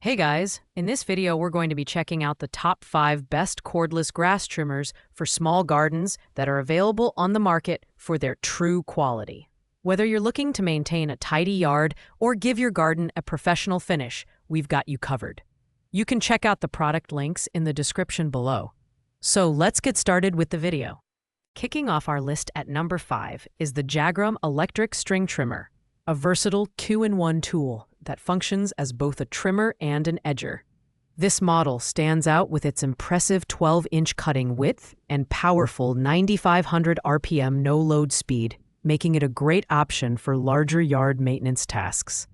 Hey guys, in this video we're going to be checking out the top 5 best cordless grass trimmers for small gardens that are available on the market for their true quality. Whether you're looking to maintain a tidy yard or give your garden a professional finish, we've got you covered. You can check out the product links in the description below. So let's get started with the video. Kicking off our list at number 5 is the Jagrum Electric String Trimmer, a versatile 2-in-1 tool that functions as both a trimmer and an edger. This model stands out with its impressive 12-inch cutting width and powerful 9,500 RPM no-load speed, making it a great option for larger yard maintenance tasks.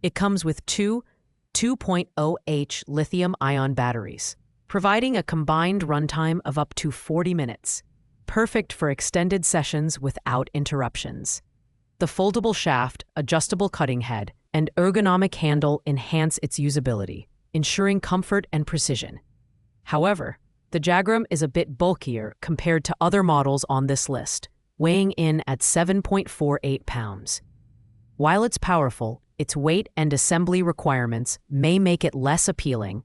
It comes with two 2.0H lithium-ion batteries, providing a combined runtime of up to 40 minutes, perfect for extended sessions without interruptions. The foldable shaft, adjustable cutting head, and ergonomic handle enhance its usability, ensuring comfort and precision. However, the Jagrum is a bit bulkier compared to other models on this list, weighing in at 7.48 pounds. While it's powerful, its weight and assembly requirements may make it less appealing.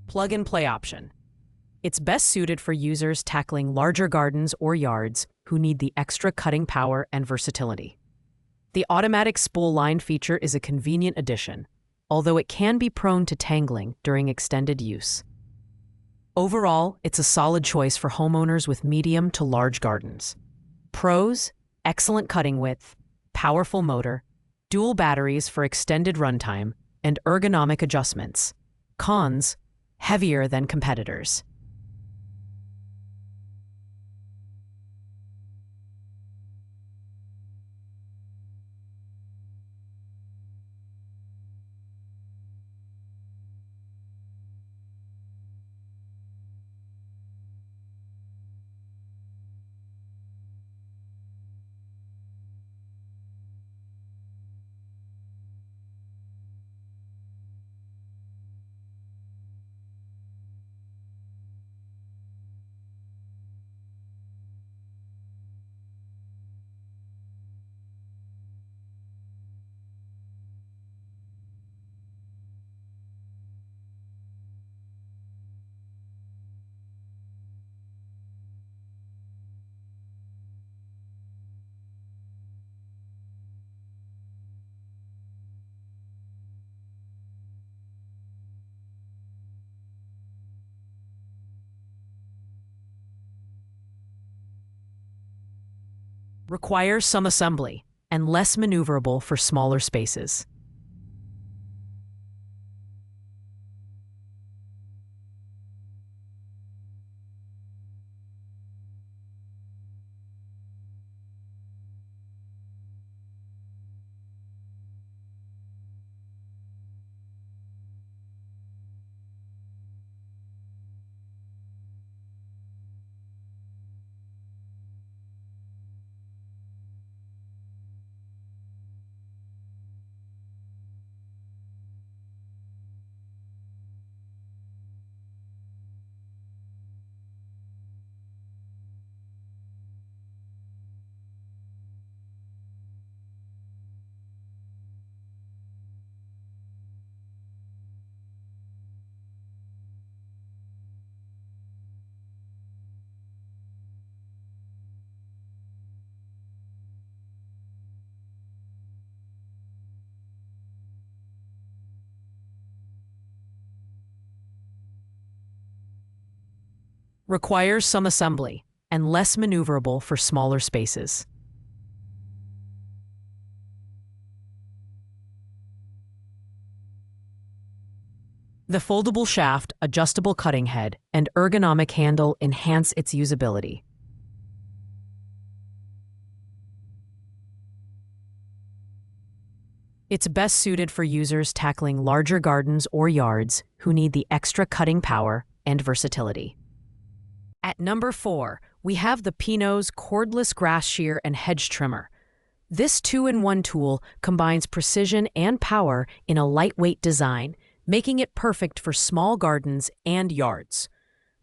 Plug-and-play option. It's best suited for users tackling larger gardens or yards who need the extra cutting power and versatility. The automatic spool line feature is a convenient addition, although it can be prone to tangling during extended use. Overall, it's a solid choice for homeowners with medium to large gardens. Pros: excellent cutting width, powerful motor, dual batteries for extended runtime, and ergonomic adjustments. Cons: heavier than competitors. Requires some assembly and less maneuverable for smaller spaces. requires some assembly, and less maneuverable for smaller spaces. The foldable shaft, adjustable cutting head, and ergonomic handle enhance its usability. It's best suited for users tackling larger gardens or yards who need the extra cutting power and versatility. At number 4, we have the Pinot's Cordless Grass Shear and Hedge Trimmer. This 2-in-1 tool combines precision and power in a lightweight design, making it perfect for small gardens and yards.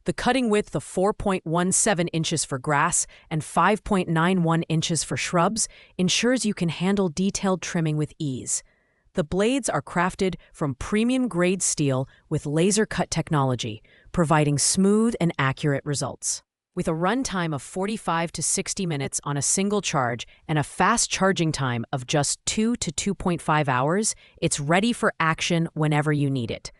The cutting width of 4.17 inches for grass and 5.91 inches for shrubs ensures you can handle detailed trimming with ease. The blades are crafted from premium-grade steel with laser-cut technology, providing smooth and accurate results. With a runtime of 45 to 60 minutes on a single charge and a fast charging time of just 2 to 2.5 hours, it's ready for action whenever you need it.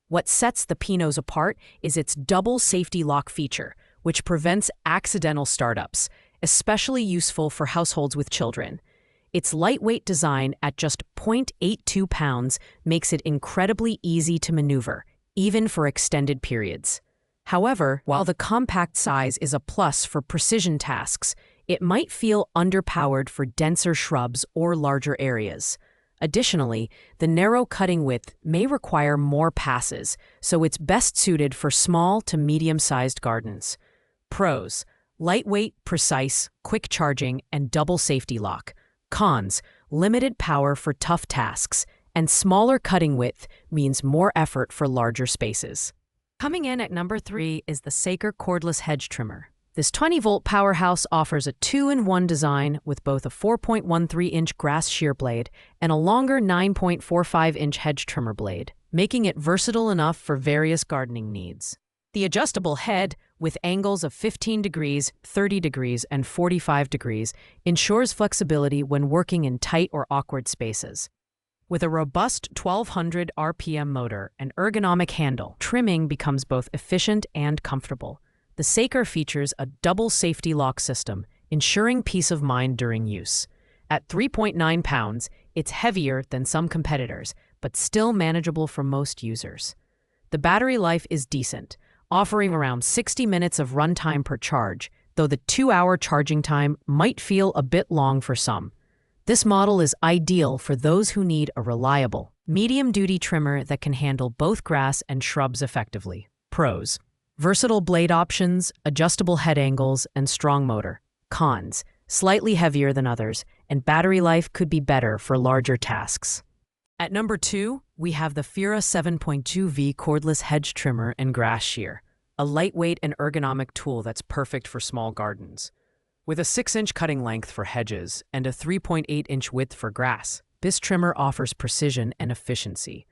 What sets the Pinot's apart is its double safety lock feature, which prevents accidental startups, especially useful for households with children. Its lightweight design at just 0.82 pounds makes it incredibly easy to maneuver, even for extended periods. However, while the compact size is a plus for precision tasks, it might feel underpowered for denser shrubs or larger areas. Additionally, the narrow cutting width may require more passes, so it's best suited for small to medium-sized gardens. Pros: lightweight, precise, quick charging, and double safety lock. Cons: limited power for tough tasks, and smaller cutting width means more effort for larger spaces. Coming in at number 3 is the Saker Cordless Hedge Trimmer. This 20-volt powerhouse offers a 2-in-1 design with both a 4.13-inch grass shear blade and a longer 9.45-inch hedge trimmer blade, making it versatile enough for various gardening needs. The adjustable head, with angles of 15 degrees, 30 degrees, and 45 degrees, ensures flexibility when working in tight or awkward spaces. With a robust 1200 RPM motor and ergonomic handle, trimming becomes both efficient and comfortable. The Saker features a double safety lock system, ensuring peace of mind during use. At 3.9 pounds, it's heavier than some competitors, but still manageable for most users. The battery life is decent, offering around 60 minutes of runtime per charge, though the 2-hour charging time might feel a bit long for some. This model is ideal for those who need a reliable, medium-duty trimmer that can handle both grass and shrubs effectively. Pros: versatile blade options, adjustable head angles, and strong motor. Cons: slightly heavier than others, and battery life could be better for larger tasks. At number 2, we have the Fira 7.2V Cordless Hedge Trimmer and Grass Shear, a lightweight and ergonomic tool that's perfect for small gardens. With a 6-inch cutting length for hedges and a 3.8-inch width for grass, this trimmer offers precision and efficiency.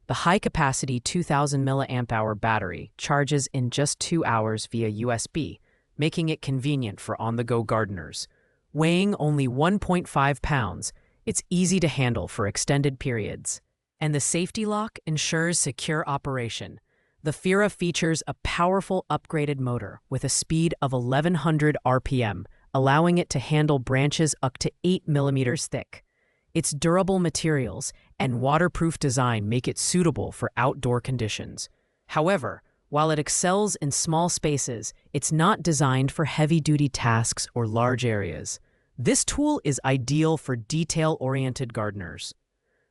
The high-capacity 2,000 mAh battery charges in just 2 hours via USB, making it convenient for on-the-go gardeners. Weighing only 1.5 pounds, it's easy to handle for extended periods. And the safety lock ensures secure operation. The Fira features a powerful upgraded motor with a speed of 1100 RPM, allowing it to handle branches up to 8 millimeters thick. Its durable materials and waterproof design make it suitable for outdoor conditions. However, while it excels in small spaces, it's not designed for heavy-duty tasks or large areas. This tool is ideal for detail-oriented gardeners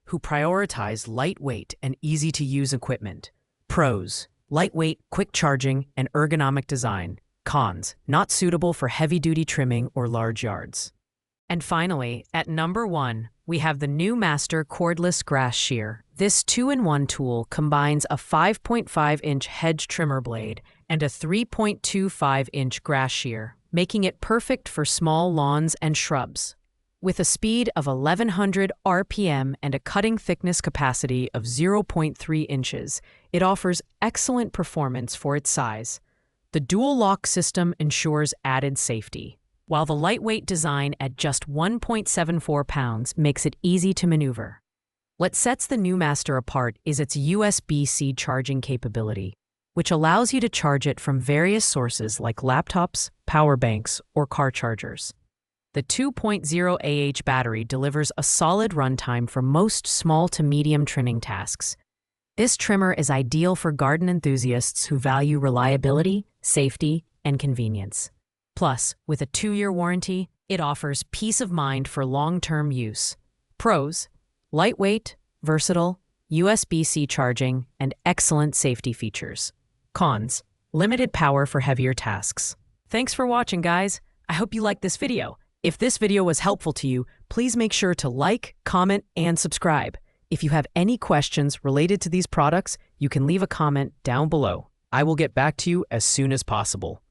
who prioritize lightweight and easy-to-use equipment. Pros: lightweight, quick charging, and ergonomic design. Cons: not suitable for heavy-duty trimming or large yards. And finally, at number 1, we have the new Master Cordless Grass Shear. This 2-in-1 tool combines a 5.5-inch hedge trimmer blade and a 3.25-inch grass shear, making it perfect for small lawns and shrubs. With a speed of 1100 RPM and a cutting thickness capacity of 0.3 inches, it offers excellent performance for its size. The dual lock system ensures added safety, while the lightweight design at just 1.74 pounds makes it easy to maneuver. What sets the new Master apart is its USB-C charging capability. which allows you to charge it from various sources like laptops, power banks, or car chargers. The 2.0 battery delivers a solid runtime for most small to medium trimming tasks. This trimmer is ideal for garden enthusiasts who value reliability, safety, and convenience. Plus, with a 2-year warranty, it offers peace of mind for long-term use. Pros: lightweight, versatile, USB-C charging, and excellent safety features. Cons: limited power for heavier tasks. Thanks for watching, guys. I hope you liked this video. If this video was helpful to you, please make sure to like, comment, and subscribe. If you have any questions related to these products, you can leave a comment down below. I will get back to you as soon as possible.